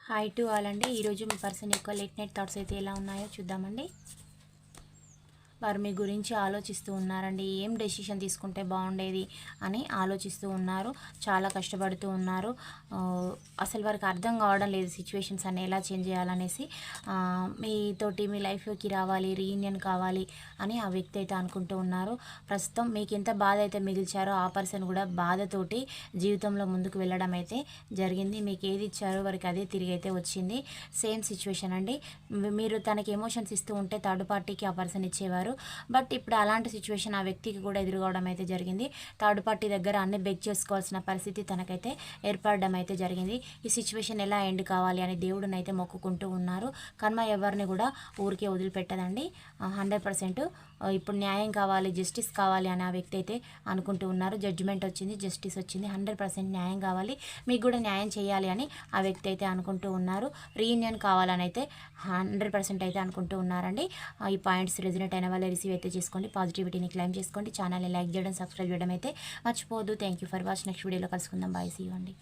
Hi to all అండి. ఈరోజు మీ person యొక్క లేట్ నైట్ థాట్స్ అయితే ఎలా ఉన్నాయో చూద్దామండి. వారు మీ గురించి ఆలోచిస్తూ ఉన్నారండి. ఏం డెసిషన్ తీసుకుంటే బాగుండేది అని ఆలోచిస్తూ ఉన్నారు. చాలా కష్టపడుతూ ఉన్నారు. అసలు వారికి అర్థం కావడం లేదు సిచ్యువేషన్స్ అన్ని ఎలా చేంజ్ చేయాలనేసి. మీతోటి మీ లైఫ్లోకి రావాలి, రీయూనియన్ కావాలి అని ఆ వ్యక్తి అయితే అనుకుంటూ ఉన్నారు. ప్రస్తుతం మీకు ఎంత బాధ అయితే మిగిల్చారో ఆ పర్సన్ కూడా బాధతోటి జీవితంలో ముందుకు వెళ్ళడం అయితే జరిగింది. మీకు ఏది ఇచ్చారో వారికి అదే తిరిగి అయితే వచ్చింది. సేమ్ సిచ్యువేషన్ అండి. మీరు తనకి ఎమోషన్స్ ఇస్తూ ఉంటే థర్డ్ పార్టీకి ఆ పర్సన్ ఇచ్చేవారు. బట్ ఇప్పుడు అలాంటి సిచ్యువేషన్ ఆ వ్యక్తికి కూడా ఎదురుకోవడం అయితే జరిగింది. థర్డ్ పార్టీ దగ్గర అన్ని బెగ్ చేసుకోవాల్సిన పరిస్థితి తనకైతే ఏర్పడడం అయితే జరిగింది. ఈ సిచ్యువేషన్ ఎలా ఎండ్ కావాలి అని దేవుడినైతే మొక్కుకుంటూ ఉన్నారు. కర్మ ఎవరిని కూడా ఊరికే వదిలిపెట్టదండి. 100% ఇప్పుడు న్యాయం కావాలి, జస్టిస్ కావాలి అని ఆ వ్యక్తి అయితే అనుకుంటూ ఉన్నారు. జడ్జిమెంట్ వచ్చింది, జస్టిస్ వచ్చింది, 100% న్యాయం కావాలి, మీకు కూడా న్యాయం చేయాలి అని ఆ వ్యక్తి అయితే అనుకుంటూ ఉన్నారు. రీయూనియన్ కావాలని అయితే 100% అయితే అనుకుంటూ ఉన్నారండి. ఈ పాయింట్స్ రెజినేట్ అయిన వాళ్ళే రిసీవ్ అయితే చేసుకోండి. పాజిటివిటీని క్లైమ్ చేసుకోండి. ఛానల్ని లైక్ చేయడం, సబ్స్క్రైబ్ చేయడం అయితే మర్చిపోవద్దు. Thank you for watch. Next వీడియోలో కలుసుకుందాం. బాయ్, సీ యూ అండి.